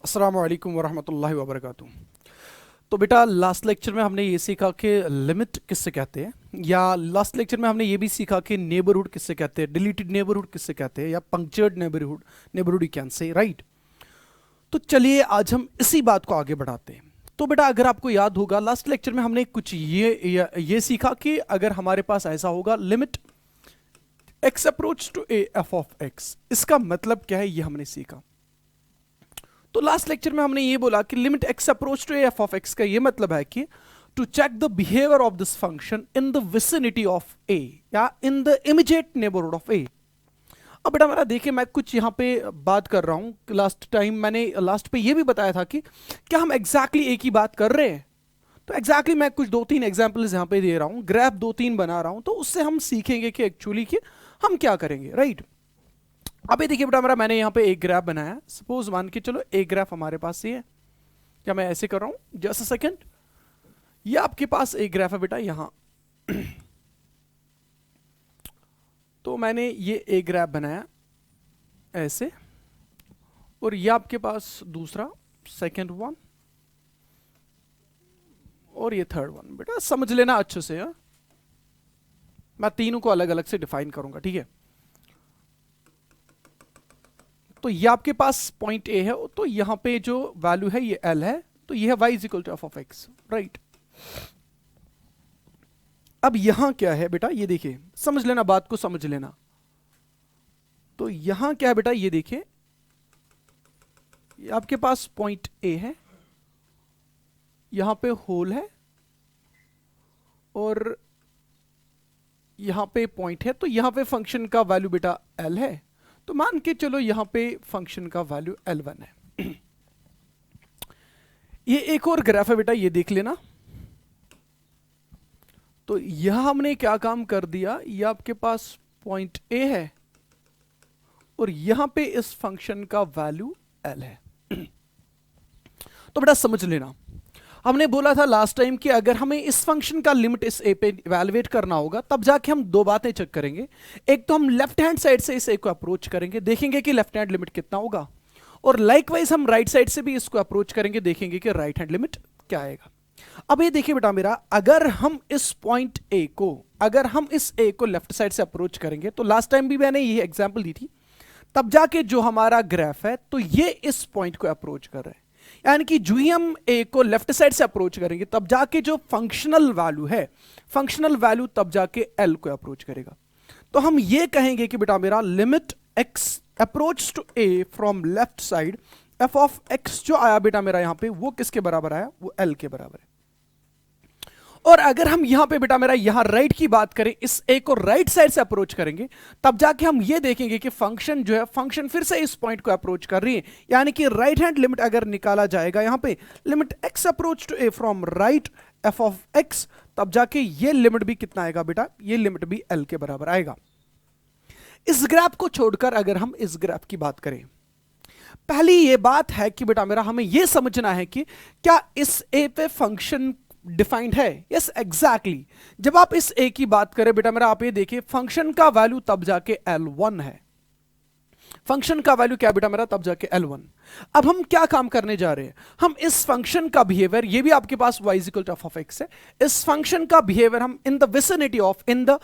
अस्सलाम वालेकुम वरहमतुल्लाहि वबरकातुहू। तो बेटा लास्ट लेक्चर में हमने ये सीखा कि लिमिट किससे कहते हैं, या लास्ट लेक्चर में हमने ये भी सीखा कि नेबरहुड किससे कहते हैं, डिलीटेड नेबरहुड किससे कहते हैं, या punctured neighbourhood, neighbourhood you can say, right. तो चलिए आज हम इसी बात को आगे बढ़ाते हैं। तो बेटा अगर आपको याद होगा लास्ट लेक्चर में हमने कुछ ये सीखा कि अगर हमारे पास ऐसा होगा limit x approach to a f of x, इसका मतलब क्या है ये हमने सीखा। तो लास्ट लेक्चर में हमने ये बोला कि limit x approach to f of x का ये मतलब है कि to check the behaviour of this function in the vicinity of a या in the immediate neighbourhood of a. अब बेटा मेरा देखिए मैं कुछ यहाँ पे बात कर रहा हूँ। लास्ट टाइम मैंने लास्ट पे ये भी बताया था कि क्या हम एग्जैक्टली एक ही बात कर रहे हैं। तो एग्जैक्टली मैं कुछ दो तीन एग्जाम्पल्स यहाँ पे दे रहा हूँ, ग्राफ दो तीन बना रहा हूँ, तो उससे हम सीखेंगे कि एक्चुअली कि हम क्या करेंगे, राइट। अब ये देखिए बेटा मैंने यहाँ पे एक ग्राफ बनाया। सपोज मान के चलो एक ग्राफ हमारे पास ये है। क्या मैं ऐसे कर रहा हूँ, जस्ट अ सेकेंड। ये आपके पास एक ग्राफ है बेटा यहाँ। तो मैंने ये एक ग्राफ बनाया ऐसे, और ये आपके पास दूसरा सेकेंड वन, और ये थर्ड वन। बेटा समझ लेना अच्छे से, हा? मैं तीनों को अलग अलग से डिफाइन करूंगा, ठीक है। तो ये आपके पास पॉइंट ए है, तो यहां पे जो वैल्यू है ये एल है, तो ये है y is equal to f of x, right. अब यहां क्या है बेटा, ये देखिए, समझ लेना, बात को समझ लेना। तो यहां क्या है बेटा, ये देखिए, ये आपके पास पॉइंट ए है, यहां पे होल है, और यहां पे पॉइंट है। तो यहां पे फंक्शन का वैल्यू बेटा एल है, तो मान के चलो यहां पे फंक्शन का वैल्यू L1 है। ये एक और ग्राफ है बेटा, ये देख लेना। तो यहां हमने क्या काम कर दिया, ये आपके पास पॉइंट A है, और यहां पे इस फंक्शन का वैल्यू L है। तो बेटा समझ लेना, हमने बोला था लास्ट टाइम कि अगर हमें इस फंक्शन का लिमिट इस ए पे इवैल्यूएट करना होगा, तब जाके हम दो बातें चेक करेंगे। एक तो हम लेफ्ट हैंड साइड से इस ए को अप्रोच करेंगे, देखेंगे कि लेफ्ट हैंड लिमिट कितना होगा, और लाइकवाइज हम राइट साइड से भी इसको अप्रोच करेंगे, देखेंगे कि राइट हैंड लिमिट क्या आएगा। अब ये देखिए बेटा मेरा, अगर हम इस पॉइंट ए को, अगर हम इस ए को लेफ्ट साइड से अप्रोच करेंगे, तो लास्ट टाइम भी मैंने ये एग्जाम्पल दी थी, तब जाके जो हमारा ग्राफ है, तो ये इस पॉइंट को अप्रोच कर रहे हैं। यानी कि जो ही हम ए को लेफ्ट साइड से अप्रोच करेंगे, तब जाके जो फंक्शनल वैल्यू है, फंक्शनल वैल्यू तब जाके एल को अप्रोच करेगा। तो हम ये कहेंगे कि बेटा मेरा limit x approach to a from left side f of x जो आया बेटा मेरा यहां पे, वो किसके बराबर आया, वो एल के बराबर है। और अगर हम यहां पे बेटा मेरा यहां राइट की बात करें, इस ए को राइट साइड से अप्रोच करेंगे, तब जाके हम ये देखेंगे कि फंक्शन जो है, फंक्शन फिर से इस पॉइंट को अप्रोच कर रही है। यानी कि राइट हैंड लिमिट अगर निकाला जाएगा यहां पे, limit x approach to a from right f of x, तब जाके ये लिमिट भी कितना आएगा बेटा, ये लिमिट भी एल के बराबर आएगा। इस ग्राफ को छोड़कर अगर हम इस ग्राफ की बात करें, पहली ये बात है कि बेटा मेरा हमें यह समझना है कि क्या इस ए पे फंक्शन डिफाइंड है। Yes exactly. जब आप इस ए की बात करें बेटा मेरा, आप ये देखिए फंक्शन का वैल्यू तब जाके L1 है। फंक्शन का वैल्यू क्या बेटा मेरा, तब जाके L1। अब हम क्या काम करने जा रहे हैं, हम इस फंक्शन का बिहेवियर, ये भी आपके पास y equal to f of x है, इस फंक्शन का बिहेवियर हम in the vicinity of, in the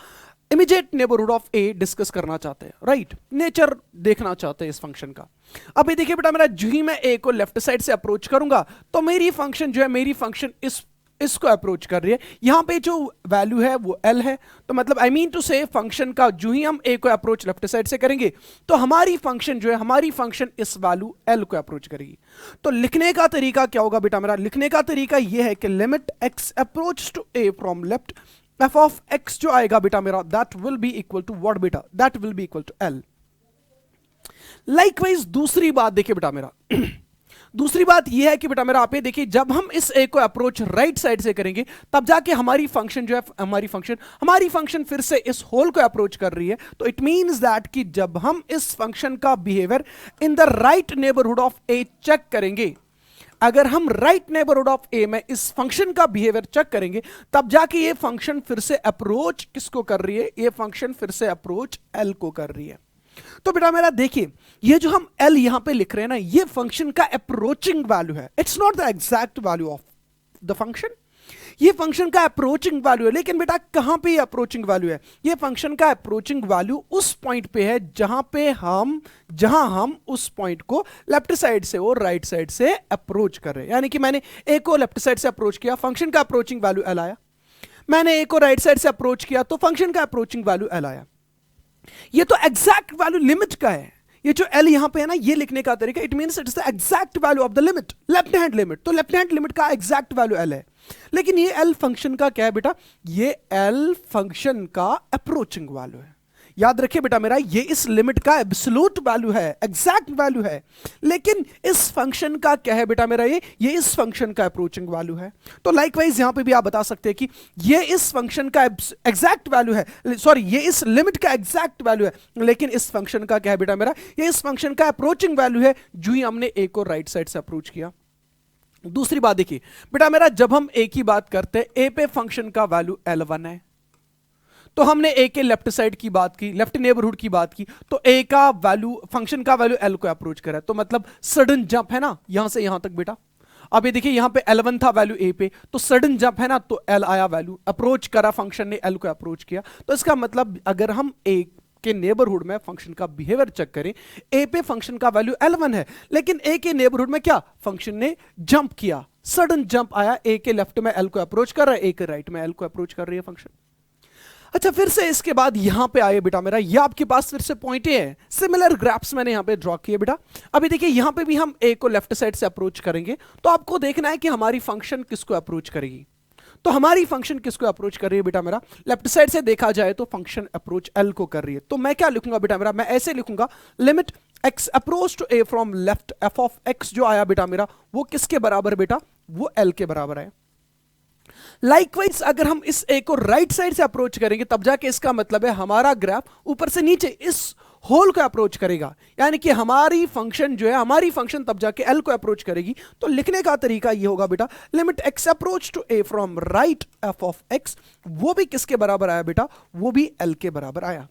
immediate neighbourhood of a discuss करना चाहते हैं, राइट। नेचर देखना चाहते हैं इस फंक्शन का। अब ये देखिए बेटा मेरा, जो ही मैं ए को लेफ्ट साइड से अप्रोच करूंगा, तो मेरी फंक्शन जो है, मेरी फंक्शन इसको अप्रोच कर रही है। यहां पे जो वैल्यू है वो एल है, तो मतलब आई मीन टू से फंक्शन का जो ही हम ए को अप्रोच लेफ्ट साइड से करेंगे, तो हमारी फंक्शन जो है, हमारी फंक्शन इस वैल्यू एल को अप्रोच करेगी। तो लिखने का तरीका क्या होगा बेटा मेरा, लिखने का तरीका यह है कि limit x approach to a from left f of x जो आएगा बेटा मेरा, that will be equal to what बेटा, that will be equal to L. Likewise दूसरी बात देखिए बेटा मेरा, दूसरी बात यह है कि बेटा मेरा आप ये देखिए, जब हम इस ए को अप्रोच राइट साइड से करेंगे, तब जाके हमारी फंक्शन जो है, हमारी फंक्शन फिर से इस होल को अप्रोच कर रही है। तो इट मींस दैट कि जब हम इस फंक्शन का behaviour in the right neighbourhood of a check करेंगे, अगर हम राइट नेबरहुड ऑफ ए में इस फंक्शन का बिहेवियर चेक करेंगे, तब जाके ये फंक्शन फिर से अप्रोच किसको कर रही है, ये फंक्शन फिर से अप्रोच एल को कर रही है। तो बेटा मेरा देखिए, ये जो हम L यहां पे लिख रहे हैं ना, ये फंक्शन का अप्रोचिंग वैल्यू है, it's not the exact value of the function. ये फंक्शन का अप्रोचिंग वैल्यू है, लेकिन बेटा कहां पे ये अप्रोचिंग वैल्यू है? ये फंक्शन का अप्रोचिंग वैल्यू उस पॉइंट पे है जहां हम उस पॉइंट को लेफ्ट साइड से और राइट साइड से अप्रोच कर रहे हैं। यानी कि मैंने ए को लेफ्ट साइड से अप्रोच किया, फंक्शन का अप्रोचिंग वैल्यू L आया। मैंने ए को राइट साइड से अप्रोच किया तो फंक्शन का अप्रोचिंग वैल्यू L आया। ये तो एग्जैक्ट वैल्यू लिमिट का है। ये जो L यहां पे है ना, ये लिखने का तरीका, it means it is the exact value of the limit, left hand limit. तो लेफ्ट हैंड लिमिट का एग्जैक्ट वैल्यू L है। लेकिन ये L फंक्शन का क्या है बेटा? ये L फंक्शन का अप्रोचिंग वैल्यू है। याद रखिए बेटा मेरा, ये इस लिमिट का एब्सोल्यूट वैल्यू है, एग्जैक्ट वैल्यू है। लेकिन इस फंक्शन का क्या है बेटा मेरा? ये इस फंक्शन का अप्रोचिंग वैल्यू है। तो लाइकवाइज यहां पे भी आप बता सकते हैं कि ये इस फंक्शन का एग्जैक्ट वैल्यू है, सॉरी ये इस लिमिट का एग्जैक्ट वैल्यू है, लेकिन इस फंक्शन का क्या है बेटा मेरा? ये इस फंक्शन का अप्रोचिंग वैल्यू है, जो ही हमने ए को राइट साइड से अप्रोच किया। दूसरी बात देखिए बेटा मेरा, जब हम ए की बात करते हैं, ए पे फंक्शन का वैल्यू L1 है, तो हमने ए के लेफ्ट साइड की बात की, लेफ्ट नेबरहुड की बात की, तो ए का वैल्यू, फंक्शन का वैल्यू L को अप्रोच करा, तो मतलब सडन जंप है ना यहां से यहां तक बेटा। अब ये देखिए, यहां पे L1 था वैल्यू ए पे, तो सडन जंप है ना, तो L आया वैल्यू, अप्रोच करा फंक्शन ने, L को अप्रोच किया। तो इसका मतलब अगर हम ए के नेबरहुड में फंक्शन का बिहेवियर चेक करें, ए पे फंक्शन का वैल्यू L1 है, लेकिन ए के नेबरहुड में क्या फंक्शन ने जंप किया, सडन जंप आया, ए के लेफ्ट में L को अप्रोच कर रहा है, ए के राइट में L को अप्रोच कर रही है फंक्शन। अच्छा, फिर से इसके बाद यहां पे आए बेटा मेरा, ये आपके पास फिर से पॉइंटें हैं, सिमिलर ग्राफ्स मैंने यहां पे ड्रॉ किए बेटा। अभी देखिए, यहां पे भी हम ए को लेफ्ट साइड से अप्रोच करेंगे, तो आपको देखना है कि हमारी फंक्शन किसको अप्रोच करेगी। तो हमारी फंक्शन किसको अप्रोच कर रही है बेटा मेरा? लेफ्ट साइड से देखा जाए तो फंक्शन अप्रोच L को कर रही है। तो मैं क्या लिखूंगा बेटा मेरा? मैं ऐसे लिखूंगा, limit x approach to a from left f of x जो आया बेटा मेरा, वो किसके बराबर बेटा? वो L के बराबर है। लाइकवाइज अगर हम इस ए को राइट साइड से अप्रोच करेंगे, तब जाके इसका मतलब है हमारा ग्राफ ऊपर से नीचे इस होल को अप्रोच करेगा, यानी कि हमारी फंक्शन जो है, हमारी फंक्शन तब जाके L को अप्रोच करेगी। तो लिखने का तरीका ये होगा बेटा, limit x approach to a from right f of x, वो भी किसके बराबर आया बेटा? वो भी L के बराबर आया।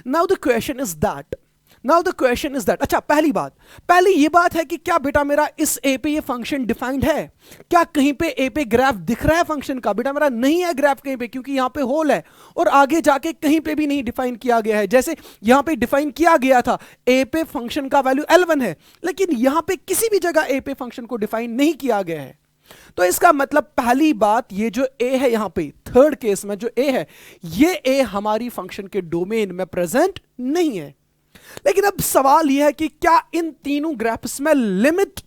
Now the question is that, अच्छा पहली ये बात है कि क्या बेटा मेरा इस ए पे ये फंक्शन डिफाइंड है? क्या कहीं पे ए पे ग्राफ दिख रहा है फंक्शन का? बेटा मेरा नहीं है ग्राफ कहीं पे, क्योंकि यहां पे होल है और आगे जाके कहीं पे भी नहीं डिफाइन किया गया है। जैसे यहां पे डिफाइन किया गया था, ए पे फंक्शन का वैल्यू L1 है, लेकिन यहां पे किसी भी जगह ए पे फंक्शन को डिफाइन नहीं किया गया है। तो इसका मतलब पहली बात, ये जो ए है यहां पे थर्ड केस में जो ए है, ये ए हमारी फंक्शन के डोमेन में प्रेजेंट नहीं है। लेकिन अब सवाल यह है कि क्या इन तीनों ग्राफ्स में लिमिट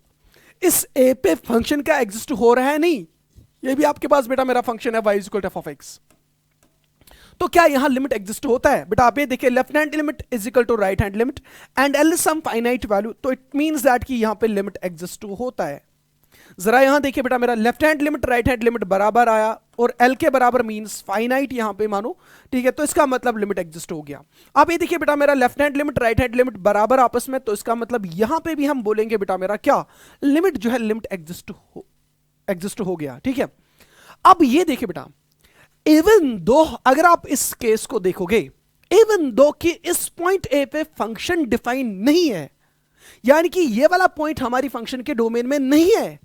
इस ए पे फंक्शन का एग्जिस्ट हो रहा है? नहीं, ये भी आपके पास बेटा मेरा फंक्शन है y equal to f of x, तो क्या यहां लिमिट एग्जिस्ट होता है? बेटा आप ये देखिए, left hand limit is equal to right hand limit and L is some finite value, तो इट मींस दैट कि यहां पे लिमिट एग्जिस्ट होता है। जरा यहां देखिए बेटा मेरा, left hand limit right hand limit बराबर आया और L के बराबर मींस फाइनाइट यहां पे मानो, ठीक है, तो इसका मतलब लिमिट एग्जिस्ट हो गया। अब ये देखिए बेटा मेरा, left hand limit right hand limit बराबर आपस में, तो इसका मतलब यहां पे भी हम बोलेंगे बेटा मेरा क्या, लिमिट जो है लिमिट एग्जिस्ट हो गया, ठीक है। अब ये देखिए बेटा, इवन दो अगर आप इस केस को देखोगे, इवन दो कि इस पॉइंट ए पे फंक्शन डिफाइन नहीं है, यानी कि ये वाला पॉइंट हमारी फंक्शन के डोमेन में नहीं है,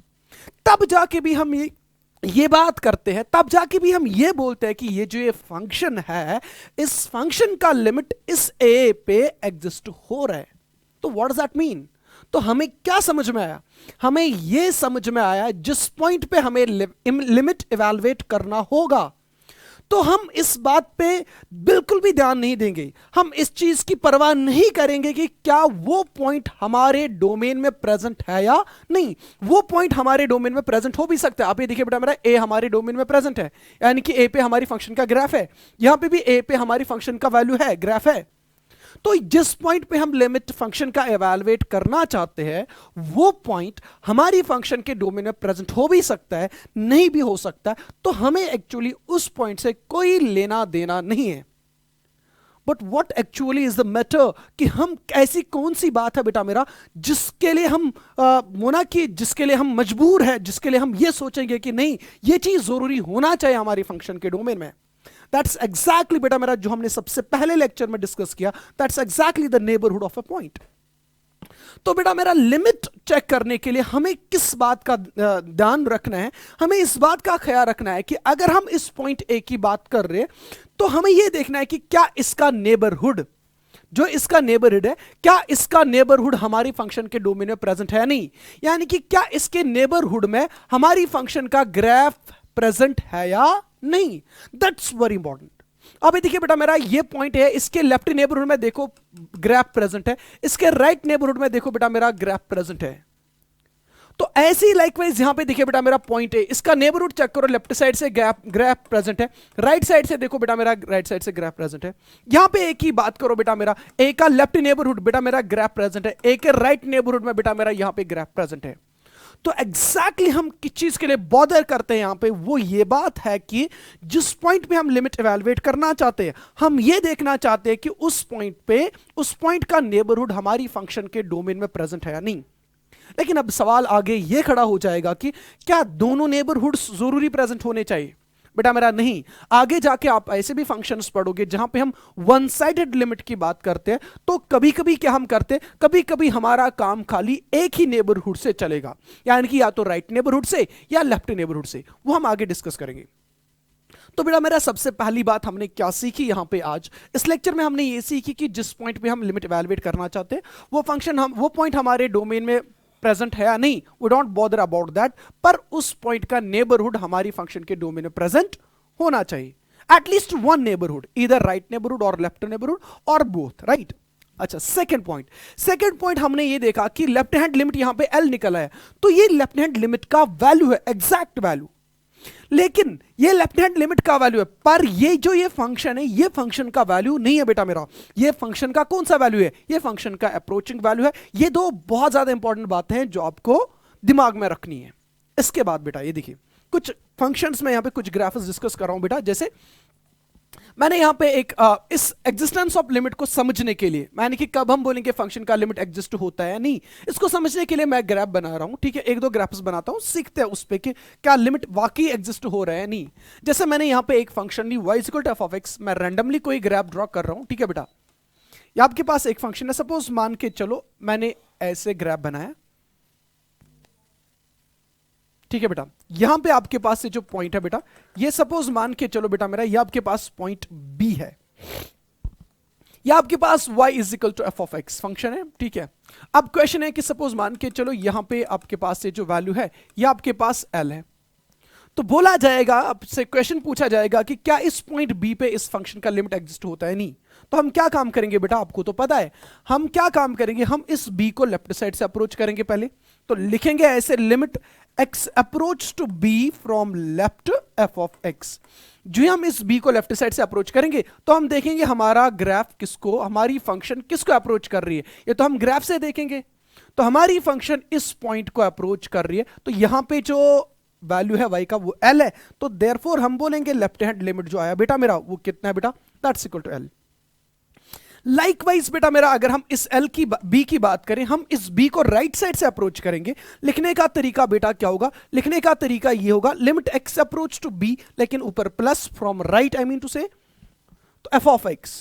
तब जाके भी हम ये बात करते हैं, तब जाके भी हम ये बोलते हैं कि ये जो ये फंक्शन है, इस फंक्शन का लिमिट इस ए पे एग्जिस्ट हो रहा है। तो व्हाट डज दैट मीन? तो हमें क्या समझ में आया? हमें यह समझ में आया, जिस पॉइंट पे हमें लिमिट इवैल्यूएट करना होगा, तो हम इस बात पे बिल्कुल भी ध्यान नहीं देंगे, हम इस चीज की परवाह नहीं करेंगे कि क्या वो पॉइंट हमारे डोमेन में प्रेजेंट है या नहीं। वो पॉइंट हमारे डोमेन में प्रेजेंट हो भी सकता है। आप ये देखिए बेटा मेरा, ए हमारे डोमेन में प्रेजेंट है, यानी कि ए पे हमारी फंक्शन का ग्राफ है, यहां पे भी ए पे हमारी फंक्शन का वैल्यू है, ग्राफ है। तो जिस पॉइंट पे हम लिमिट फंक्शन का इवैल्यूएट करना चाहते हैं, वो पॉइंट हमारी फंक्शन के डोमेन में प्रेजेंट हो भी सकता है, नहीं भी हो सकता है, तो हमें एक्चुअली उस पॉइंट से कोई लेना देना नहीं है। But what actually is the matter, कि हम ऐसी कौन सी बात है बेटा मेरा जिसके लिए हम मोना की जिसके लिए हम मजबूर है, जिसके लिए हम ये सोचेंगे कि नहीं, ये चीज जरूरी होना चाहिए हमारी फंक्शन के डोमेन में। दैट्स एग्जैक्टली बेटा मेरा जो हमने सबसे पहले लेक्चर में डिस्कस किया, that's exactly the neighbourhood of a point. तो बेटा मेरा लिमिट चेक करने के लिए हमें किस बात का ध्यान रखना है, हमें इस बात का ख्याल रखना है कि अगर हम इस पॉइंट ए की बात कर रहे हैं तो हमें यह देखना है कि क्या इसका नेबरहुड, जो इसका नेबरहुड है, क्या इसका नेबरहुड हमारी फंक्शन के डोमेन में प्रेजेंट है या नहीं, यानी कि क्या इसके नेबरहुड में हमारी फंक्शन का ग्राफ प्रेजेंट है या नहीं। That's very important. अब देखिए बेटा मेरा ये पॉइंट है, इसके लेफ्ट नेबरहुड में देखो ग्राफ प्रेजेंट है, इसके राइट नेबरहुड में देखो बेटा मेरा ग्राफ प्रेजेंट है। तो ऐसे ही लाइकवाइज यहां पे देखिए बेटा मेरा पॉइंट है, इसका नेबरहुड चेक करो, लेफ्ट साइड से ग्राफ प्रेजेंट है, राइट साइड से देखो बेटा मेरा राइट साइड से ग्राफ प्रेजेंट है। यहां पे एक ही बात करो बेटा मेरा, ए का लेफ्ट नेबरहुड बेटा मेरा ग्राफ प्रेजेंट है, ए के राइट नेबरहुड में बेटा मेरा यहां पे ग्राफ प्रेजेंट है। तो एग्जैक्टली हम किस चीज के लिए बॉदर करते हैं यहां पे, वो ये बात है कि जिस पॉइंट पे हम लिमिट इवैल्यूएट करना चाहते हैं, हम ये देखना चाहते हैं कि उस पॉइंट पे उस पॉइंट का नेबरहुड हमारी फंक्शन के डोमेन में प्रेजेंट है या नहीं। लेकिन अब सवाल आगे ये खड़ा हो जाएगा कि क्या दोनों नेबरहुड जरूरी प्रेजेंट होने चाहिए? बेटा मेरा नहीं। आगे जाके आप ऐसे भी फंक्शंस पढ़ोगे जहां पे हम वन साइडेड लिमिट की बात करते हैं, तो कभी कभी क्या हम करते हैं, कभी कभी हमारा काम खाली एक ही नेबरहुड से चलेगा, यानी कि या तो राइट नेबरहुड से या लेफ्ट नेबरहुड से, वो हम आगे डिस्कस करेंगे। तो बेटा मेरा सबसे पहली बात हमने क्या सीखी यहां पे आज इस लेक्चर में, हमने ये सीखी कि जिस पॉइंट पे हम लिमिट इवैल्यूएट करना चाहते हैं वो फंक्शन वो पॉइंट हमारे डोमेन में प्रेजेंट है या नहीं, we don't bother about that, पर उस पॉइंट का नेबरहुड हमारी फंक्शन के डोमेन में प्रेजेंट होना चाहिए, एटलीस्ट वन नेबरहुड, इधर राइट नेबरहुड और लेफ्ट नेबरहुड और बोथ, राइट। अच्छा, सेकंड पॉइंट हमने ये देखा कि लेफ्ट हैंड लिमिट यहां पे एल निकला है, तो ये लेफ्ट हैंड लिमिट का वैल्यू है, एग्जैक्ट वैल्यू। लेकिन ये लेफ्ट हैंड लिमिट का वैल्यू है, पर ये जो ये फंक्शन है, ये फंक्शन का वैल्यू नहीं है बेटा मेरा। ये फंक्शन का कौन सा वैल्यू है? ये फंक्शन का अप्रोचिंग वैल्यू है। ये दो बहुत ज्यादा इंपॉर्टेंट बातें हैं जो आपको दिमाग में रखनी है। इसके बाद बेटा ये देखिए, कुछ फंक्शंस में यहां पे कुछ ग्राफ्स डिस्कस कर रहा हूं बेटा, जैसे मैंने यहां पे एक इस एग्जिस्टेंस ऑफ लिमिट को समझने के लिए, मैंने कि कब हम बोलेंगे फंक्शन का लिमिट एग्जिस्ट होता है या नहीं, इसको समझने के लिए मैं ग्राफ बना रहा हूं, ठीक है। एक दो ग्राफ्स बनाता हूं, सीखते हैं उस पे कि क्या लिमिट वाकई एग्जिस्ट हो रहा है या नहीं। जैसे मैंने यहां पे एक फंक्शन ली y = f(x), मैं रैंडमली कोई ग्राफ ड्रॉ कर रहा हूं, ठीक है बेटा। ये आपके पास एक फंक्शन है, सपोज मान के चलो मैंने ऐसे ग्राफ बनाया, ठीक है बेटा। यहां पे आपके पास से जो पॉइंट है बेटा, ये सपोज मान के चलो बेटा मेरा, ये आपके पास पॉइंट बी है, या आपके पास y = f(x) फंक्शन है, ठीक है। अब क्वेश्चन है कि सपोज मान के चलो यहां पे आपके पास से जो वैल्यू है ये आपके पास l है, तो बोला जाएगा, आपसे क्वेश्चन पूछा जाएगा कि क्या इस पॉइंट बी पे इस फंक्शन का लिमिट एग्जिस्ट होता है नहीं। तो हम क्या काम करेंगे बेटा, आपको तो पता है हम क्या काम करेंगे, हम इस b को लेफ्ट साइड से अप्रोच करेंगे पहले, तो लिखेंगे ऐसे limit x approach to b from left f(x). जो हम इस b को लेफ्ट साइड से अप्रोच करेंगे तो हम देखेंगे हमारा ग्राफ किसको, हमारी फंक्शन किसको अप्रोच कर रही है, ये तो हम ग्राफ से देखेंगे। तो हमारी फंक्शन इस पॉइंट को अप्रोच कर रही है, तो यहां पे जो वैल्यू है y का वो l है, तो देयरफॉर हम बोलेंगे लेफ्ट हैंड लिमिट जो आया बेटा मेरा वो कितना है बेटा, that's equal to l। Likewise बेटा मेरा अगर हम इस l की b की बात करें, हम इस b को राइट साइड से अप्रोच करेंगे। लिखने का तरीका बेटा क्या होगा, लिखने का तरीका ये होगा limit x approach to b, लेकिन ऊपर plus from right, I mean to say, तो f(x).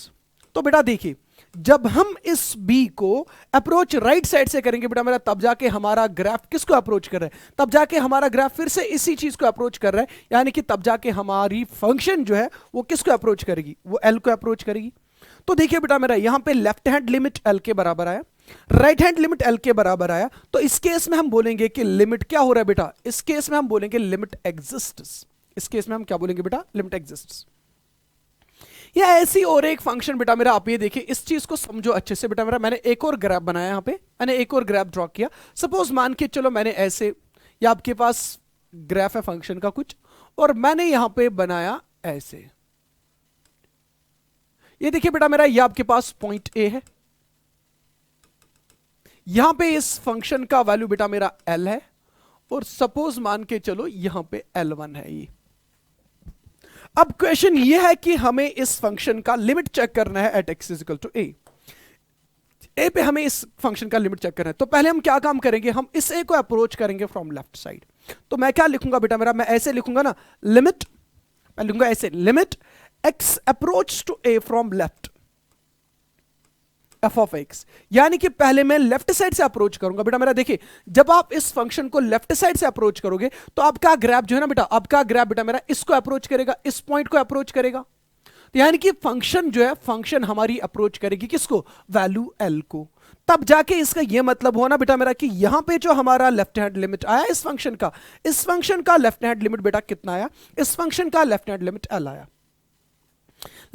तो बेटा देखिए, जब हम इस b को अप्रोच राइट साइड से करेंगे बेटा मेरा, तब जाके हमारा ग्राफ किसको अप्रोच कर रहा है, तब जाके हमारा ग्राफ फिर से इसी चीज को अप्रोच कर रहा है, यानी कि तब जाके हमारी फंक्शन जो है वो किसको अप्रोच करेगी, वो l को अप्रोच करेगी। तो देखिए बेटा मेरा यहां पे लेफ्ट हैंड लिमिट l के बराबर आया, राइट हैंड लिमिट l के बराबर आया, तो इस केस में हम बोलेंगे कि लिमिट क्या हो रहा है बेटा, इस केस में हम बोलेंगे लिमिट एग्जिस्ट्स। इस केस में हम क्या बोलेंगे बेटा, लिमिट एग्जिस्ट्स। या ऐसी और एक फंक्शन बेटा मेरा, आप ये देखिए, इस चीज को समझो अच्छे से बेटा मेरा। मैंने एक और ग्राफ बनाया, यहां पे मैंने एक और ग्राफ ड्रॉ किया। सपोज मान के चलो मैंने ऐसे, या आपके पास ग्राफ है फंक्शन का कुछ, और मैंने यहां पे बनाया ऐसे। ये देखिए बेटा मेरा, ये आपके पास पॉइंट ए है, यहां पे इस फंक्शन का वैल्यू बेटा मेरा l है, और सपोज मान के चलो यहां पे l1 है ये। अब क्वेश्चन ये है कि हमें इस फंक्शन का लिमिट चेक करना है एट x = a। ए पे हमें इस फंक्शन का लिमिट चेक करना है, तो पहले हम क्या काम करेंगे, हम इस a को अप्रोच करेंगे फ्रॉम लेफ्ट साइड। तो मैं क्या लिखूंगा बेटा मेरा, मैं ऐसे लिखूंगा ना, लिमिट, मैं लिखूंगा ऐसे limit x approach to a from left f of x, यानी कि पहले मैं लेफ्ट साइड से अप्रोच करूंगा बेटा मेरा। देखिए जब आप इस फंक्शन को लेफ्ट साइड से अप्रोच करोगे तो आपका ग्रैब जो है ना बेटा, आपका ग्रैब बेटा मेरा इसको अप्रोच करेगा, इस पॉइंट को अप्रोच करेगा। तो यानी कि फंक्शन जो है, फंक्शन हमारी अप्रोच करेगी किसको, वैल्यू l को। तब जाके इसका यह मतलब होना बेटा मेरा कि यहां पे जो हमारा लेफ्ट हैंड लिमिट आया इस फंक्शन का, इस फंक्शन का लेफ्ट हैंड लिमिट बेटा कितना आया, इस फंक्शन का लेफ्ट हैंड लिमिट l आया।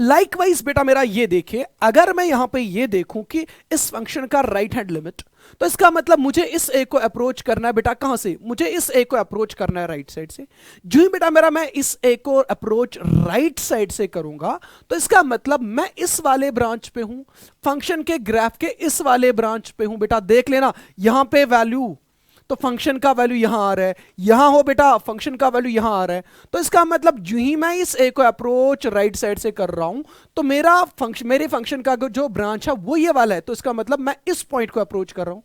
लाइकवाइज बेटा मेरा ये देखिए, अगर मैं यहां पे ये देखूं कि इस फंक्शन का राइट हैंड लिमिट, तो इसका मतलब मुझे इस ए को अप्रोच करना है बेटा कहां से, मुझे इस ए को अप्रोच करना है राइट साइड से। जो ही बेटा मेरा मैं इस ए को अप्रोच राइट साइड से करूंगा तो इसका मतलब मैं इस वाले ब्रांच पे हूं, फंक्शन के ग्राफ के इस वाले ब्रांच पे हूं। बेटा देख लेना यहां पे वैल्यू, तो फंक्शन का वैल्यू यहां आ रहा है, यहां हो बेटा फंक्शन का वैल्यू यहां आ रहा है। तो इसका मतलब जो ही मैं इस ए को अप्रोच राइट साइड से कर रहा हूं तो मेरा फंक्शन, मेरे फंक्शन का जो ब्रांच है वो ये वाला है। तो इसका मतलब मैं इस पॉइंट को अप्रोच कर रहा हूं,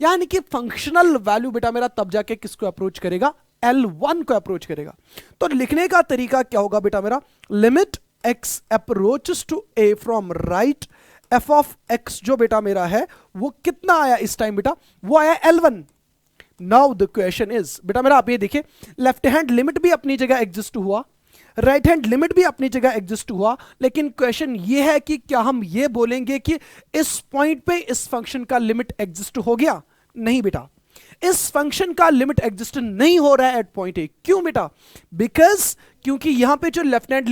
यानी कि फंक्शनल वैल्यू बेटा मेरा तब जाके किसको अप्रोच करेगा, L1 को अप्रोच करेगा। तो लिखने का तरीका क्या होगा बेटा मेरा, limit x approaches to a from right f of x जो बेटा मेरा है वो कितना आया इस टाइम बेटा, वो आया L1। Now the question is बेटा मेरा, आप ये देखिए लेफ्ट हैंड लिमिट भी अपनी जगह एग्जिस्ट हुआ, राइट हैंड लिमिट भी अपनी जगह एग्जिस्ट हुआ, लेकिन क्वेश्चन ये है कि क्या हम ये बोलेंगे कि इस पॉइंट पे इस फंक्शन का लिमिट एग्जिस्ट हो गया, नहीं बेटा, इस फंक्शन का लिमिट एग्जिस्ट नहीं हो रहा है एट पॉइंट ए। क्यों बेटा, बिकॉज क्योंकि यहां पे जो लेफ्ट हैंड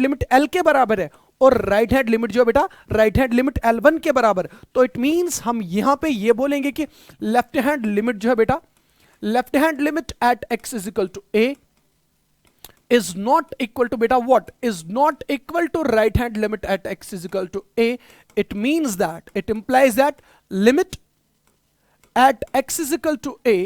लिमिट एल के बराबर है और राइट हैंड लिमिट जो बेटा, राइट हैंड लिमिट L1 के बराबर। तो इट मींस हम यहां पे ये बोलेंगे कि लेफ्ट हैंड लिमिट जो है बेटा, left hand limit at x is equal to a is not equal to beta what, is not equal to right hand limit at x is equal to a. It means that, it implies that limit at x is equal to a,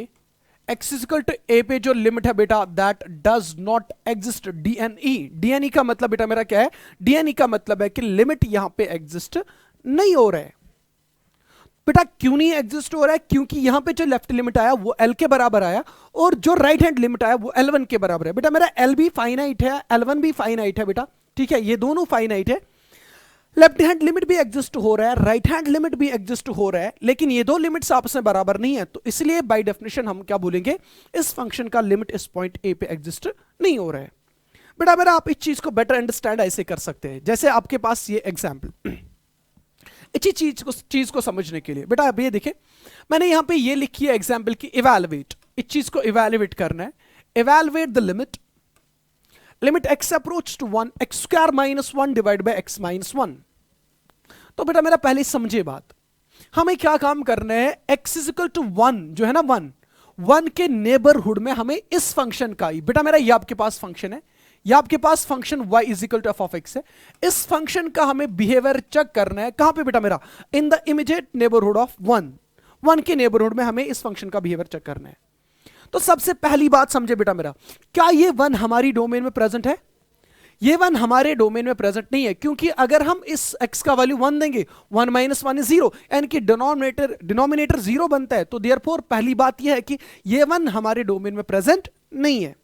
x is equal to a पे जो limit है बेटा that does not exist DNE। DNE का मतलब बेटा मेरा क्या है, DNE का मतलब है कि लिमिट यहां पे एग्जिस्ट नहीं हो रहा है। बेटा क्यों नहीं एग्जिस्ट हो रहा है, क्योंकि यहां पे जो लेफ्ट लिमिट आया वो L के बराबर आया और जो राइट हैंड लिमिट आया वो L1 के बराबर है। बेटा मेरा L भी फाइनाइट है, L1 भी फाइनाइट है बेटा, ठीक है, ये दोनों फाइनाइट है। लेफ्ट हैंड लिमिट भी एग्जिस्ट हो रहा है, राइट हैंड लिमिट भी एग्जिस्ट हो रहा है, लेकिन ये दो लिमिट्स आपस में बराबर नहीं है। तो इसलिए बाय डेफिनेशन हम क्या बोलेंगे, इस फंक्शन का लिमिट इस पॉइंट ए पे एग्जिस्ट नहीं हो रहा है। बेटा मेरा आप इस चीज को बेटर अंडरस्टैंड ऐसे कर सकते हैं, जैसे आपके पास ये एग्जाम्पल, इसी चीज को समझने के लिए बेटा आप ये देखिए, मैंने यहां पे ये लिखी है एग्जाम्पल की इवैल्यूएट, इस चीज को इवैल्यूएट करना है। Evaluate the limit x approach to 1 x square minus 1 divide by x minus 1। तो बेटा मेरा पहले समझे बात, हमें क्या काम करना है, x इज इक्वल टू 1 जो है ना 1 के नेबरहुड में हमें इस फंक्शन का, बेटा मेरा ये आपके पास फंक्शन है, या आपके पास function y is equal to f of x है, इस फंक्शन का हमें बिहेवियर चेक करना है कहां पे बेटा मेरा, इन द इमीडिएट नेबरहुड ऑफ 1 के नेबरहुड में हमें इस फंक्शन का बिहेवियर चेक करना है। तो सबसे पहली बात समझे बेटा मेरा, क्या ये 1 हमारी डोमेन में प्रेजेंट है, ये 1 हमारे डोमेन में प्रेजेंट नहीं है, क्योंकि अगर हम इस x का वैल्यू 1 देंगे 1 माइनस 1 इज 0, यानी कि डिनोमिनेटर 0 बनता है। तो देयरफॉर पहली बात यह है कि ये 1 हमारे डोमेन में प्रेजेंट नहीं है।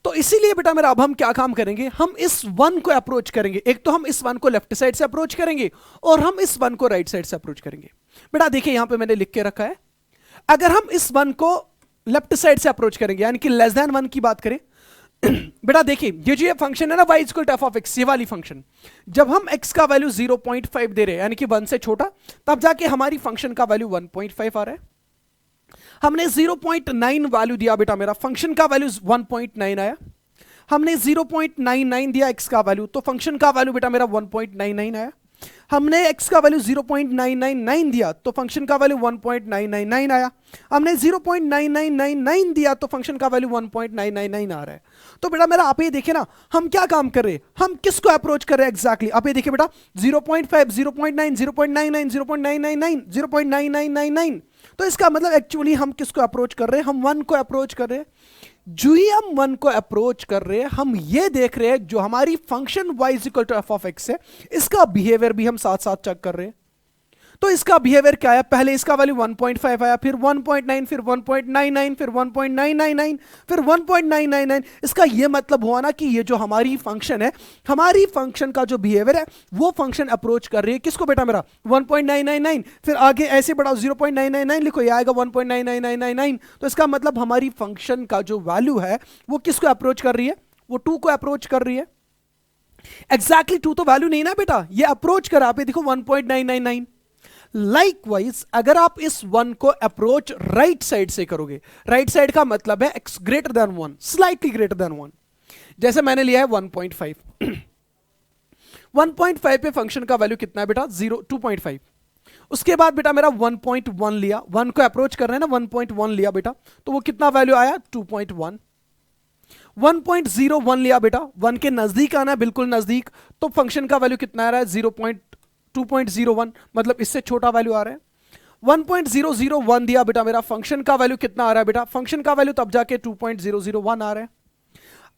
तो इसीलिए बेटा मेरा अब हम क्या काम करेंगे, हम इस 1 को अप्रोच करेंगे, एक तो हम इस 1 को लेफ्ट साइड से अप्रोच करेंगे और हम इस 1 को राइट साइड से अप्रोच करेंगे। बेटा देखिए यहां पे मैंने लिख के रखा है, अगर हम इस 1 को लेफ्ट साइड से अप्रोच करेंगे यानी कि लेस देन 1 की बात करें, बेटा देखिए ये जो ये फंक्शन है ना y equal to f of x, ये वाली फंक्शन, जब हम x का वैल्यू 0.5 दे रहे हैं यानी कि 1 से छोटा, तब जाके हमारी फंक्शन का वैल्यू 1.5 आ रहा है। हमने 0.9 वैल्यू दिया बेटा मेरा, फंक्शन का वैल्यू 1.9 आया। हमने 0.99 दिया x का वैल्यू, तो फंक्शन का वैल्यू बेटा मेरा 1.99 आया। हमने x का वैल्यू 0.999 दिया तो फंक्शन का वैल्यू 1.999 आया। हमने 0.9999 दिया तो फंक्शन का वैल्यू 1.999 आ रहा है। तो बेटा मेरा आप ये देखिए ना, हम क्या काम कर रहे हैं, हम किसको अप्रोच कर रहे हैं एग्जैक्टली, आप ये देखिए बेटा 0.5 0.9 0.99 0.999 0.9999। तो इसका मतलब एक्चुअली हम किसको अप्रोच कर रहे हैं, हम 1 को अप्रोच कर रहे हैं। जो ही हम 1 को अप्रोच कर रहे हैं, हम ये देख रहे हैं जो हमारी function y is equal to f of x है, इसका बिहेवियर भी हम साथ साथ चेक कर रहे हैं। तो इसका बिहेवियर क्या है, पहले इसका वैल्यू 1.5 आया, फिर 1.9, फिर 1.99, फिर 1.999, फिर 1.999। इसका ये मतलब हुआ ना कि ये जो हमारी फंक्शन है, हमारी फंक्शन का जो बिहेवियर है वो फंक्शन अप्रोच कर रही है किसको बेटा मेरा 1.999, फिर आगे ऐसे बढ़ाओ 0.999 लिखो, ये आएगा 1.99999। तो इसका मतलब हमारी फंक्शन का जो वैल्यू है वो किसको अप्रोच कर रही है, वो 2 को अप्रोच कर रही है। एग्जैक्टली 2 तो वैल्यू नहीं ना बेटा, ये अप्रोच कर, आप ये देखो 1.999। लाइकवाइज अगर आप इस 1 को अप्रोच राइट साइड से करोगे, राइट साइड का मतलब है x greater than 1, slightly greater than 1, जैसे मैंने लिया है 1.5। 1.5 पे फंक्शन का वैल्यू कितना है बेटा 2.5। उसके बाद बेटा मेरा 1.1 लिया, 1 को अप्रोच कर रहे हैं ना, 1.1 लिया बेटा, तो वो कितना वैल्यू आया 2.1। 1.01 लिया बेटा, 1 के नजदीक आना, बिल्कुल नजदीक, तो फंक्शन का वैल्यू कितना आ रहा है 2.01, मतलब इससे छोटा वैल्यू आ रहा है। 1.001 दिया बेटा मेरा, फंक्शन का वैल्यू कितना आ रहा है बेटा, फंक्शन का वैल्यू तब जाके 2.001 आ रहा है।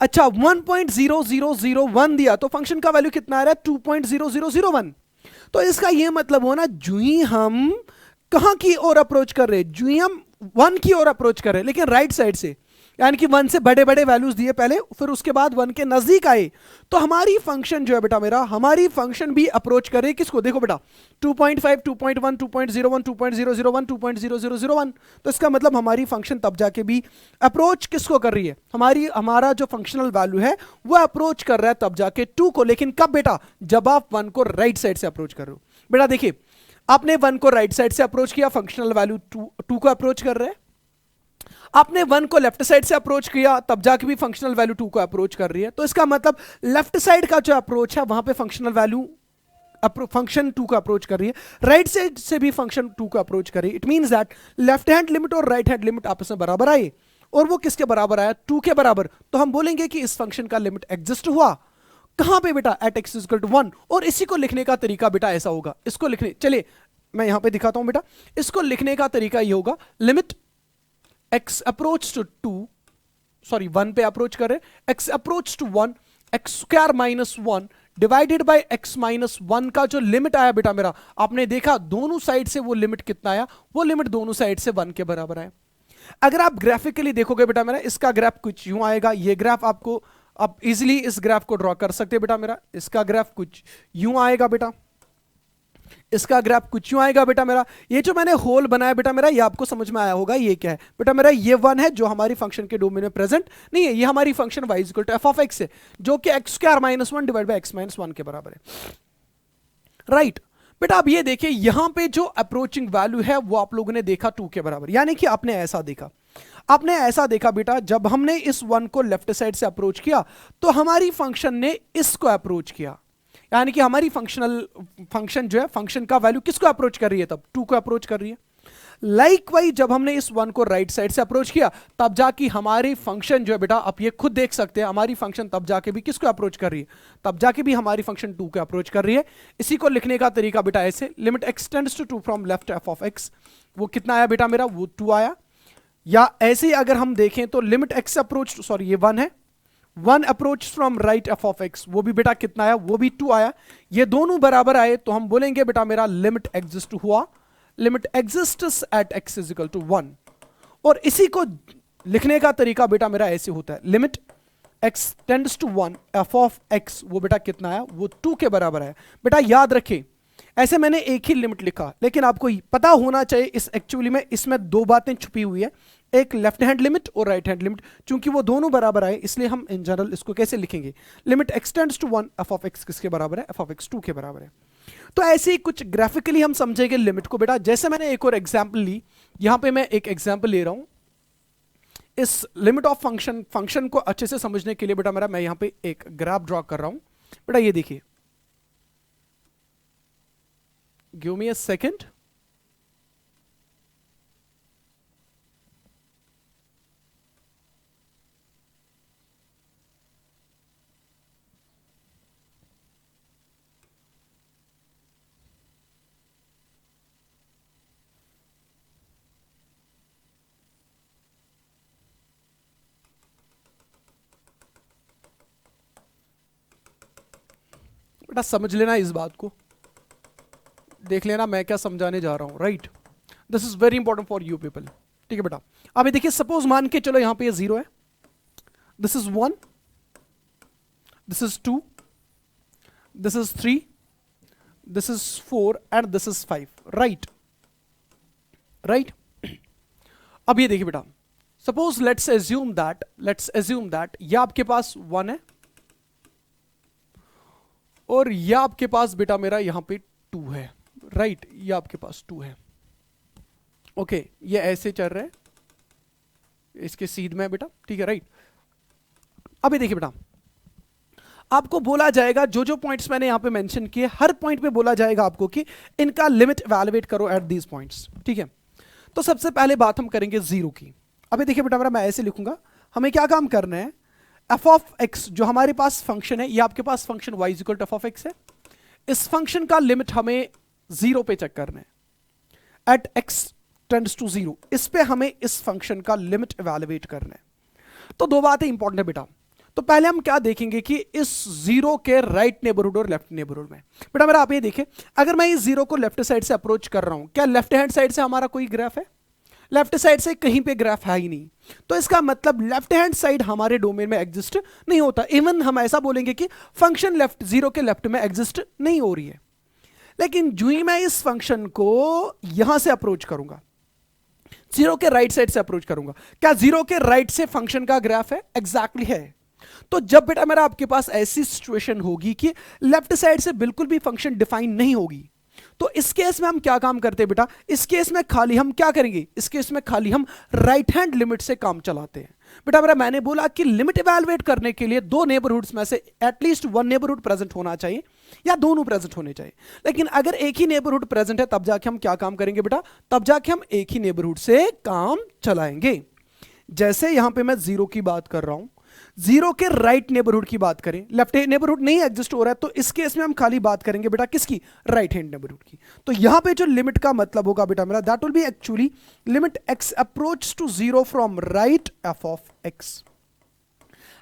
अच्छा 1.0001 दिया तो फंक्शन का वैल्यू कितना आ रहा है 2.0001। तो इसका यह मतलब हो ना, जो ही हम कहां की ओर अप्रोच कर रहे हैं, जो ही हम 1 की ओर अप्रोच कर रहे हैं लेकिन राइट साइड से, यानी कि 1 से बड़े बड़े वैल्यूज दिए पहले, फिर उसके बाद 1 के नजदीक आए, तो हमारी फंक्शन जो है बेटा मेरा, हमारी फंक्शन भी अप्रोच करे किसको, देखो बेटा 2.5, 2.1, 2.01, 2.001, 2.0001। तो इसका मतलब हमारी फंक्शन तब जाके भी अप्रोच किसको कर रही है, हमारा जो फंक्शनल वैल्यू है वो अप्रोच कर रहा है तब जाके 2 को। लेकिन कब बेटा, जब आप 1 को राइट साइड से अप्रोच कर रहे हो। बेटा देखिए, आपने 1 को राइट साइड से अप्रोच किया, फंक्शनल वैल्यू 2 को अप्रोच कर रहे हैं। आपने 1 को लेफ्ट साइड से अप्रोच किया, तब जाके भी फंक्शनल वैल्यू 2 को अप्रोच कर रही है। तो इसका मतलब लेफ्ट साइड का जो अप्रोच है वहां पे फंक्शनल वैल्यू फंक्शन 2 को अप्रोच कर रही है, राइट साइड से भी फंक्शन 2 को अप्रोच कर रही है। It means that left hand limit और राइट हैंड लिमिट आपस में बराबर आई, और वो किसके बराबर आया 2 के बराबर। तो हम बोलेंगे कि इस फंक्शन का लिमिट एग्जिस्ट हुआ कहां पे बेटा, एट x इक्वल टू 1। और इसी को लिखने का तरीका बेटा ऐसा होगा, इसको लिखने, चलिए मैं यहां पे दिखाता हूं बेटा, इसको लिखने का तरीका ये होगा, limit x approach to 2, sorry 1 पे अप्रोच करें, x approach to 1, x square minus 1 divided by x minus 1 का जो लिमिट आया बेटा मेरा, आपने देखा दोनों साइड से वो लिमिट कितना आया, वो लिमिट दोनों साइड से 1 के बराबर आया। अगर आप ग्राफिकली देखोगे बेटा मेरा, इसका ग्राफ कुछ यूं आएगा, ये ग्राफ आपको, आप इजीली इस ग्राफ को ड्रॉ कर सकते हैं बेटा मेरा, इसका ग्राफ कुछ यूं आएगा बेटा, इसका ग्राफ कुछ यूं आएगा बेटा मेरा। ये जो मैंने होल बनाया बेटा मेरा, ये आपको समझ में आया होगा ये क्या है बेटा मेरा, ये 1 है जो हमारी फंक्शन के डोमेन में प्रेजेंट नहीं है, ये हमारी function y equal to f of x है, जो कि x square minus 1 divide by x minus 1 के बराबर है, राइट। बेटा अब ये देखिए, यहां पे जो अप्रोचिंग वैल्यू है वो आप लोगों ने देखा 2 के बराबर, यानी कि आपने ऐसा देखा, आपने ऐसा देखा बेटा, जब हमने इस 1 को लेफ्ट साइड से अप्रोच किया तो हमारी फंक्शन ने इसको अप्रोच किया, यानी कि हमारी फंक्शन जो है, फंक्शन का वैल्यू किसको अप्रोच कर रही है, तब 2 को अप्रोच कर रही है। लाइकवाइज जब हमने इस 1 को राइट साइड से अप्रोच किया, तब जाके हमारी फंक्शन जो है बेटा, आप ये खुद देख सकते हैं, हमारी फंक्शन तब जाके भी किसको अप्रोच कर रही है, तब जाके भी हमारी फंक्शन 2 को अप्रोच कर रही है। इसी को लिखने का तरीका बेटा ऐसे, limit x tends to 2 from left f of x, वो कितना आया बेटा मेरा, वो 2 आया। या ऐसे ही अगर हम देखें तो लिमिट एक्स अप्रोच, सॉरी ये 1 है, 1 approach from right f of x, वो भी बेटा कितना आया, वो भी 2 आया। ये दोनों बराबर आए तो हम बोलेंगे बेटा मेरा लिमिट एग्जिस्ट हुआ, limit exists at x is equal to 1। और इसी को लिखने का तरीका बेटा मेरा ऐसे होता है, limit x tends to 1 f of x, वो बेटा कितना आया, वो 2 के बराबर है। बेटा याद रखें, ऐसे मैंने एक ही लिमिट लिखा, लेकिन आपको पता होना चाहिए इस एक्चुअली में इसमें 2 बातें छुपी हुई है, एक लेफ्ट हैंड लिमिट और राइट हैंड लिमिट, चूंकि वो दोनों बराबर आए इसलिए हम इन जनरल इसको कैसे लिखेंगे, limit x tends to 1 f of x किसके बराबर है, एफ ऑफ एक्स 2 के बराबर है। तो ऐसे ही कुछ ग्राफिकली हम समझेंगे लिमिट को बेटा। जैसे मैंने एक और एग्जांपल ली, यहां पे मैं एक एग्जांपल ले रहा हूं इस लिमिट ऑफ फंक्शन को अच्छे से समझने के लिए बेटा मेरा, मैं यहां पे एक ग्राफ ड्रॉ कर रहा हूं बेटा, ये देखिए, गिव मी अ सेकंड। बेटा समझ लेना इस बात को, देख लेना मैं क्या समझाने जा रहा हूं, right. This is very important for you people, ठीक है बेटा। अब ये देखिए, सपोज मान के चलो यहां पे ये 0 है, this is 1, this is 2, this is 3, this is 4 and this is 5, right right. अब ये देखिए बेटा, सपोज लेट्स एज्यूम दैट ये आपके पास 1 है और ये आपके पास बेटा मेरा यहां पे 2 है, राइट। ये आपके पास 2 है, ओके। ये ऐसे चल रहा है, इसके सीध में बेटा, ठीक है, राइट। अब ये देखिए बेटा, आपको बोला जाएगा जो जो पॉइंट्स मैंने यहां पे मेंशन किए, हर पॉइंट पे बोला जाएगा आपको कि इनका लिमिट इवैल्यूएट करो एट दीज पॉइंट्स, ठीक है। तो सबसे पहले बात हम करेंगे 0 की। अब ये देखिए बेटा मेरा, मैं ऐसे लिखूंगा, हमें क्या काम करना है, एफ ऑफ एक्स जो हमारे पास फंक्शन है, ये आपके पास function y equal to f of x है, इस फंक्शन का लिमिट हमें 0 पे चेक करना है, एट x टेंड्स टू 0, इस पे हमें इस फंक्शन का लिमिट इवैल्यूएट करना है। तो दो बातें इंपॉर्टेंट है बेटा। तो पहले हम क्या देखेंगे कि इस 0 के राइट नेबरहुड और लेफ्ट नेबरहुड में, बेटा मेरा आप ये देखें, अगर मैं इस 0 को लेफ्ट साइड से अप्रोच कर रहा हूं, क्या लेफ्ट हैंड साइड से हमारा कोई ग्राफ है? लेफ्ट साइड से कहीं पे ग्राफ है ही नहीं, तो इसका मतलब लेफ्ट हैंड साइड हमारे डोमेन में एग्जिस्ट नहीं होता। इवन हम ऐसा बोलेंगे कि फंक्शन लेफ्ट 0 के लेफ्ट में एग्जिस्ट नहीं हो रही है। लेकिन जो ही मैं इस फंक्शन को यहां से अप्रोच करूंगा, 0 के राइट साइड से अप्रोच करूंगा, क्या 0 के राइट से फंक्शन का ग्राफ है? एग्जैक्टली है। तो जब बेटा मेरा आपके पास ऐसी सिचुएशन होगी कि लेफ्ट साइड से बिल्कुल भी फंक्शन डिफाइन नहीं होगी, तो इस केस में हम क्या काम करते हैं बेटा, इस केस में खाली हम क्या करेंगे, इस केस में खाली हम राइट हैंड लिमिट से काम चलाते हैं। बेटा मेरा मैंने बोला कि लिमिट इवैल्यूएट करने के लिए दो नेबरहुड्स में से एटलीस्ट वन नेबरहुड प्रेजेंट होना चाहिए या दोनों प्रेजेंट होने चाहिए। लेकिन अगर एक ही नेबरहुड प्रेजेंट है तब जाके हम क्या काम करेंगे बेटा, तब जाके हम एक ही नेबरहुड से काम चलाएंगे। जैसे यहां पे मैं 0 की बात कर रहा हूं, 0 के राइट नेबरहुड की बात करें, लेफ्ट नेबरहुड नहीं एग्जिस्ट हो रहा है, तो इस केस में हम खाली बात करेंगे बेटा किसकी, राइट हैंड नेबरहुड की। तो यहां पे जो लिमिट का मतलब होगा बेटा मेरा, that will be actually limit x approach to 0 from right f of x।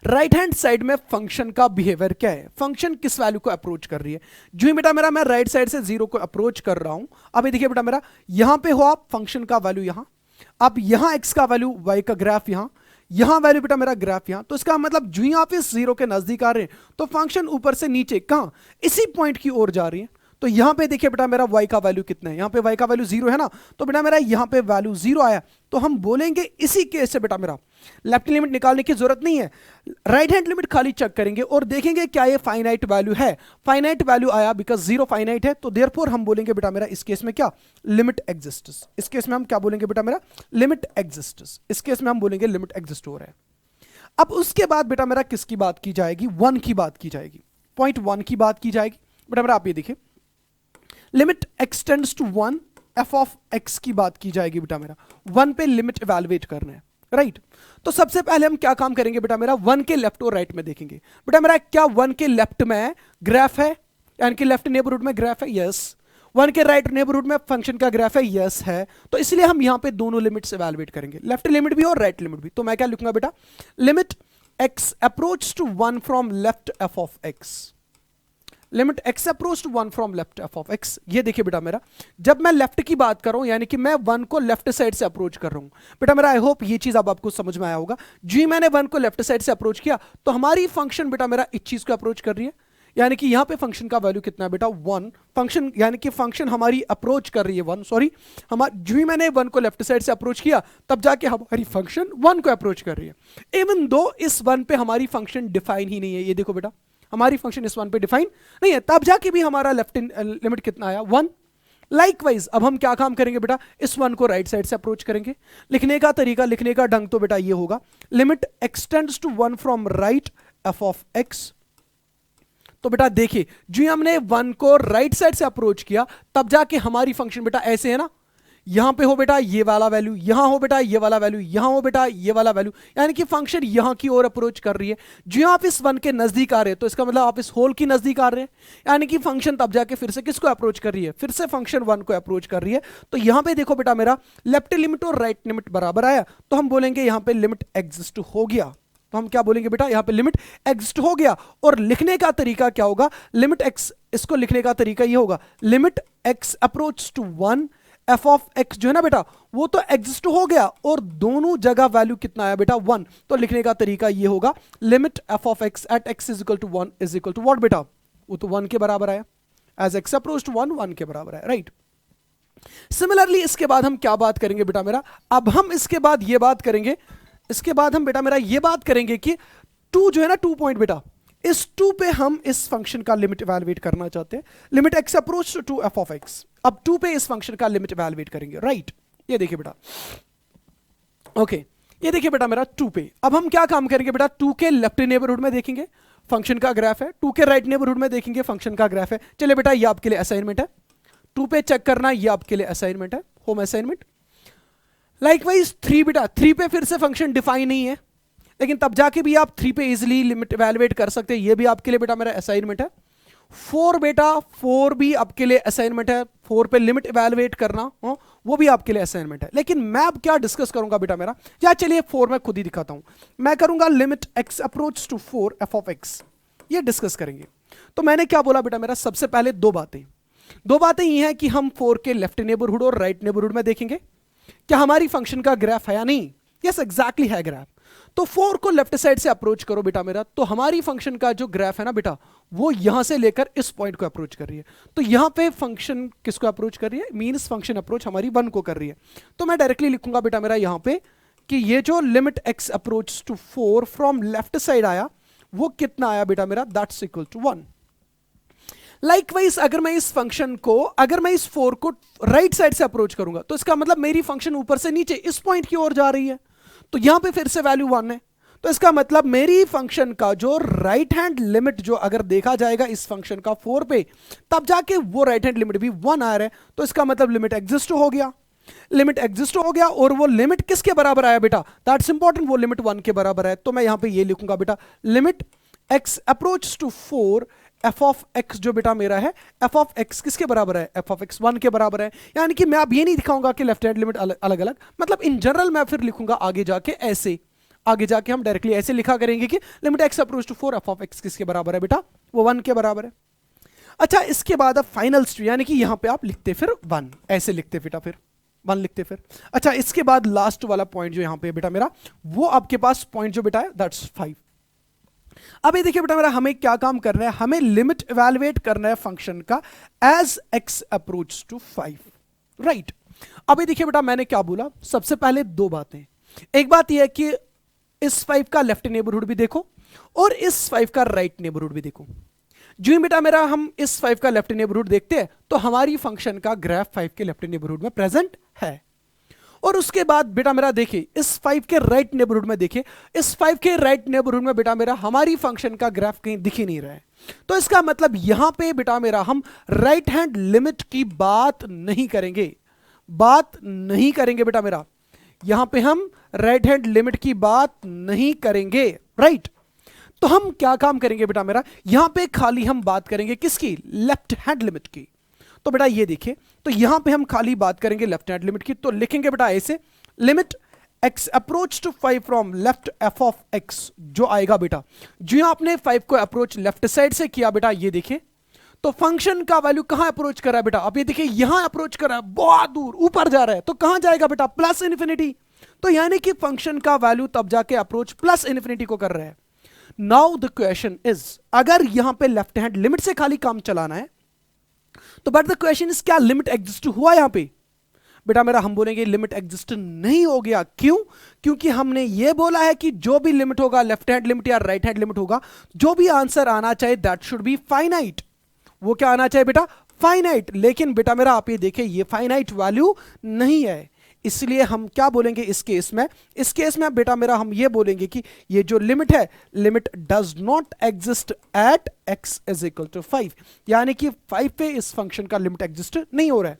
Right hand side में फंक्शन का बिहेवियर क्या है, फंक्शन किस वैल्यू को अप्रोच कर रही है। जो ही बेटा मेरा मैं राइट साइड से 0 को अप्रोच कर रहा हूं, अब ये देखिए बेटा मेरा, यहां पे हो आप फंक्शन का वैल्यू यहां, अब यहां x का वैल्यू, y का ग्राफ यहां वैल्यू बेटा मेरा ग्राफ यहां। तो इसका मतलब जो ही आप इस 0 के नजदीक आ रहे हैं तो फंक्शन ऊपर से नीचे कहां, इसी पॉइंट की ओर जा रही है। तो यहां पे देखिए बेटा मेरा y का वैल्यू कितना है, यहां पे y का वैल्यू 0 है ना, तो बेटा मेरा यहां पे वैल्यू 0 आया, तो हम बोलेंगे इसी केस से बेटा मेरा लेफ्ट लिमिट निकालने की जरूरत नहीं है, राइट हैंड लिमिट खाली चेक करेंगे और देखेंगे क्या ये फाइनाइट वैल्यू है। फाइनाइट वैल्यू आया, बिकॉज 0 फाइनाइट है, तो देयरफॉर हम बोलेंगे बेटा मेरा इस केस में क्या, लिमिट एग्जिस्ट्स। इस केस में हम क्या बोलेंगे बेटा मेरा, लिमिट एग्जिस्ट्स। इस केस में हम बोलेंगे लिमिट एग्जिस्ट हो रहा है। अब उसके बाद बेटा मेरा किसकी बात की जाएगी, 1 की बात की जाएगी, पॉइंट 1 की बात की जाएगी। बेटा मेरा आप ये देखिए, limit x tends to 1 f of x की बात की जाएगी। बेटा मेरा 1 पे लिमिट इवैल्यूएट करना है, राइट। तो सबसे पहले हम क्या काम करेंगे बेटा मेरा, 1 के लेफ्ट और राइट में देखेंगे। बेटा मेरा क्या 1 के लेफ्ट में ग्राफ है, यानी कि लेफ्ट नेबरहुड में ग्राफ है, यस। 1 के राइट नेबरहुड में फंक्शन का ग्राफ है, यस है। तो इसलिए हम यहां पे दोनों लिमिट्स इवैल्यूएट करेंगे, लेफ्ट लिमिट भी और राइट लिमिट भी। तो मैं क्या लिखूंगा बेटा, limit x approach to 1 from left f of x, limit x approach to 1 from left f of x। ये देखिए बेटा मेरा, जब मैं लेफ्ट की बात कर रहा हूं यानी कि मैं 1 को लेफ्ट साइड से अप्रोच कर रहा हूं। बेटा मेरा आई होप ये चीज अब आपको समझ में आया होगा। जी मैंने 1 को लेफ्ट साइड से अप्रोच किया तो हमारी फंक्शन बेटा मेरा इस चीज को अप्रोच कर रही है, यानी कि यहां पे फंक्शन का वैल्यू कितना है बेटा, 1। फंक्शन यानी कि फंक्शन हमारी अप्रोच कर रही है 1, सॉरी जो ही मैंने 1 को लेफ्ट साइड से अप्रोच किया तब जाके हमारी फंक्शन 1 को अप्रोच कर रही है। इवन दो इस 1 पे हमारी फंक्शन डिफाइन ही नहीं है, ये देखो बेटा हमारी फंक्शन इस 1 पे डिफाइन नहीं है, तब जाके भी हमारा लेफ्ट लिमिट कितना आया, 1। लाइकवाइज अब हम क्या काम करेंगे बेटा, इस 1 को राइट साइड से अप्रोच करेंगे। लिखने का तरीका, लिखने का ढंग तो बेटा ये होगा, limit x tends to 1 from right f of x। तो बेटा देखिए जो हमने 1 को राइट साइड से अप्रोच किया तब जाके हमारी फंक्शन बेटा ऐसे है ना, यहां पे हो बेटा ये वाला वैल्यू, यहां हो बेटा ये वाला वैल्यू, यहां हो बेटा ये वाला वैल्यू, यानी कि फंक्शन यहां की ओर अप्रोच कर रही है। जो आप इस 1 के नजदीक आ रहे हैं तो इसका मतलब आप इस होल की नजदीक आ रहे हैं, यानी कि फंक्शन तब जाके फिर से किसको अप्रोच कर रही है, फिर से फंक्शन 1 को अप्रोच कर रही है। तो यहां पे देखो बेटा मेरा लेफ्ट लिमिट और राइट लिमिट बराबर आया, तो हम बोलेंगे यहां पे लिमिट एग्जिस्ट हो गया, तो हम क्या बोलेंगे बेटा, यहां पे लिमिट एग्जिस्ट हो गया, और लिखने का तरीका क्या होगा, लिमिट एक्स, इसको लिखने का तरीका ये होगा, limit x approach to 1, f of x जो है ना बेटा वो तो एग्जिस्ट हो गया, और दोनों जगह वैल्यू कितना आया बेटा 1, तो लिखने का तरीका ये होगा, limit f of x at x is equal to 1 is equal to what बेटा, वो तो 1 के बराबर आया, एज एक्स अप्रोच टू 1 1 के बराबर है, राइट। सिमिलरली इसके बाद हम क्या बात करेंगे बेटा मेरा, अब हम इसके बाद ये बात करेंगे, इसके बाद हम बेटा मेरा ये बात करेंगे कि 2 जो है ना 2 पॉइंट बेटा, इस 2 पे हम इस फंक्शन का लिमिट इवैल्यूएट करना चाहते हैं, limit x approach to f of x, अब 2 पे इस फंक्शन का लिमिट इवैल्यूएट करेंगे, राइट। ये देखिए बेटा, ओके ये देखिए बेटा मेरा 2 पे, अब हम क्या काम करेंगे बेटा, 2 के लेफ्ट नेबरहुड में देखेंगे फंक्शन का ग्राफ है, 2 के राइट नेबरहुड में देखेंगे फंक्शन का ग्राफ है। चलिए बेटा ये आपके लिए असाइनमेंट है, 2 पे चेक करना, ये आपके लिए असाइनमेंट है, होम असाइनमेंट। लाइकवाइज 3 बेटा, 3 पे फिर से फंक्शन डिफाइन नहीं है, लेकिन तब जाके भी आप 3 पे इजीली लिमिट इवैल्यूएट कर सकते हैं, ये भी आपके लिए बेटा मेरा असाइनमेंट है। 4 बेटा, 4 भी आपके लिए असाइनमेंट है, 4 पे लिमिट इवैल्यूएट करना वो भी आपके लिए असाइनमेंट है। लेकिन मैं अब क्या डिस्कस करूंगा बेटा मेरा, या चलिए 4 मैं खुद ही दिखाता हूं, मैं करूंगा limit x approach to 4 f of x, ये डिस्कस करेंगे। तो मैंने क्या बोला बेटा मेरा, सबसे पहले दो बातें ये हैं कि हम 4 के लेफ्ट नेबरहुड और राइट नेबरहुड में देखेंगे क्या हमारी फंक्शन का ग्राफ है या नहीं, यस एग्जैक्टली है ग्राफ। तो 4 को लेफ्ट साइड से अप्रोच करो बेटा मेरा, तो हमारी फंक्शन का जो ग्राफ है ना बेटा वो यहां से लेकर इस पॉइंट को अप्रोच कर रही है, तो यहां पे फंक्शन किसको अप्रोच कर रही है, मींस फंक्शन अप्रोच हमारी 1 को कर रही है। तो मैं डायरेक्टली लिखूंगा बेटा मेरा यहां पे कि ये जो limit x approach to 4 from left side आया वो कितना आया बेटा मेरा, दैट्स इक्वल टू 1। लाइकवाइज अगर मैं इस फंक्शन को, अगर मैं इस 4 को राइट साइड से अप्रोच करूंगा तो इसका मतलब मेरी फंक्शन ऊपर से नीचे इस पॉइंट की ओर जा रही है, तो यहां पे फिर से वैल्यू 1 है, तो इसका मतलब मेरी फंक्शन का जो राइट हैंड लिमिट जो अगर देखा जाएगा इस फंक्शन का 4 पे, तब जाके वो राइट हैंड लिमिट भी 1 आ रहा है, तो इसका मतलब लिमिट एग्जिस्ट हो गया, लिमिट एग्जिस्ट हो गया, और वो लिमिट किसके बराबर आया बेटा, दैट्स इंपॉर्टेंट, वो लिमिट 1 के बराबर है। तो मैं यहां पे ये लिखूंगा बेटा, limit x approach to 4 f of x जो बेटा मेरा है, एफ ऑफ एक्स किसके बराबर है, एफ ऑफ एक्स 1 के बराबर है। यानी कि मैं अब ये नहीं दिखाऊंगा कि लेफ्ट हैंड लिमिट अलग अलग, मतलब इन जनरल मैं फिर लिखूंगा आगे जाके ऐसे, आगे जाके हम डायरेक्टली ऐसे लिखा करेंगे कि limit x approach to 4 f of x किसके बराबर है बेटा, वो 1 के बराबर है। अच्छा इसके बाद अब फाइनल स्टेज, यानी कि यहां पे आप लिखते फिर 1, ऐसे लिखते बेटा, फिर 1 लिखते फिर। अच्छा इसके बाद लास्ट वाला पॉइंट जो यहां पे बेटा मेरा, वो आपके पास पॉइंट जो बेटा है दैट्स 5। अब ये देखिए बेटा मेरा, हमें क्या काम करना है, हमें लिमिट इवैल्यूएट करना है फंक्शन का as x approach to 5, right. अब ये देखिए बेटा मैंने क्या बोला, सबसे पहले दो बातें, एक बात यह है कि इस 5 का लेफ्ट नेबरहुड भी देखो और इस 5 का राइट नेबरहुड भी देखो। जो ही बेटा मेरा हम इस 5 का लेफ्ट नेबरहुड देखते हैं तो हमारी फंक्शन का ग्राफ 5 के लेफ्ट नेबरहुड में प्रेजेंट है, और उसके बाद बेटा मेरा देखिए इस 5 के राइट नेबरहुड में देखिए, इस 5 के राइट नेबरहुड में बेटा मेरा हमारी फंक्शन का ग्राफ कहीं दिख ही नहीं रहा है, तो इसका मतलब यहां पे बेटा मेरा हम राइट हैंड लिमिट की बात नहीं करेंगे, बेटा मेरा, यहां पे हम राइट हैंड लिमिट की बात नहीं करेंगे, राइट। तो हम क्या काम करेंगे बेटा मेरा, यहां पे खाली हम बात करेंगे किसकी, लेफ्ट हैंड लिमिट की। तो बेटा ये देखिए, तो यहां पे हम खाली बात करेंगे लेफ्ट हैंड लिमिट की, तो लिखेंगे बेटा ऐसे, limit x approach to 5 from left f of x जो आएगा बेटा, जो आपने 5 को अप्रोच लेफ्ट साइड से किया बेटा, ये देखिए तो फंक्शन का वैल्यू कहां अप्रोच कर रहा है बेटा, अब ये देखिए यहां अप्रोच कर रहा है, बहुत दूर ऊपर जा रहा है, तो कहां जाएगा बेटा, प्लस इन्फिनिटी। तो यानी कि फंक्शन का वैल्यू तब जाके अप्रोच प्लस इन्फिनिटी को कर रहा है। नाउ द क्वेश्चन इज, अगर यहां पे लेफ्ट हैंड लिमिट से खाली काम चलाना है तो बट द क्वेश्चन इज क्या लिमिट एग्जिस्ट हुआ यहां पे, बेटा मेरा हम बोलेंगे लिमिट एग्जिस्ट नहीं हो गया। क्यों, क्योंकि हमने ये बोला है कि जो भी लिमिट होगा, लेफ्ट हैंड लिमिट या राइट हैंड लिमिट होगा, जो भी आंसर आना चाहिए दैट शुड बी फाइनाइट, वो क्या आना चाहिए बेटा, फाइनाइट। लेकिन बेटा मेरा आप ये देखिए ये फाइनाइट वैल्यू नहीं है, इसलिए हम क्या बोलेंगे इस केस में बेटा मेरा हम ये बोलेंगे कि ये जो लिमिट है, limit does not exist at x is equal to 5, यानी कि 5 पे इस फंक्शन का लिमिट एग्जिस्ट नहीं हो रहा है।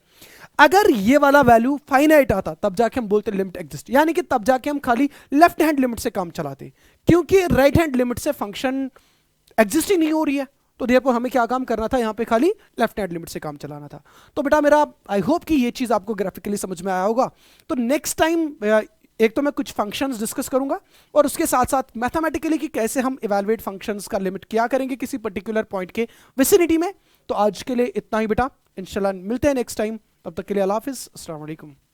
अगर ये वाला वैल्यू फाइनाइट आता तब जाके हम बोलते लिमिट एग्जिस्ट, यानी कि तब जाके हम खाली लेफ्ट हैंड लिमिट से काम चलाते, क्योंकि राइट हैंड लिमिट से फंक्शन एग्जिस्ट ही नहीं हो रही है, तो देयरफॉर हमें क्या काम करना था, यहां पे खाली लेफ्ट हैंड लिमिट से काम चलाना था। तो बेटा मेरा आई होप कि ये चीज आपको ग्राफिकली समझ में आया होगा। तो नेक्स्ट टाइम एक तो मैं कुछ फंक्शंस डिस्कस करूंगा और उसके साथ साथ मैथमेटिकली कि कैसे हम इवैल्यूएट फंक्शंस का लिमिट क्या करेंगे किसी पर्टिकुलर पॉइंट के विसिनिटी में। तो आज के लिए इतना ही बेटा, इंशाल्लाह मिलते हैं नेक्स्ट टाइम। तब तक के लिए अल्लाह हाफिज़, अस्सलाम वालेकुम।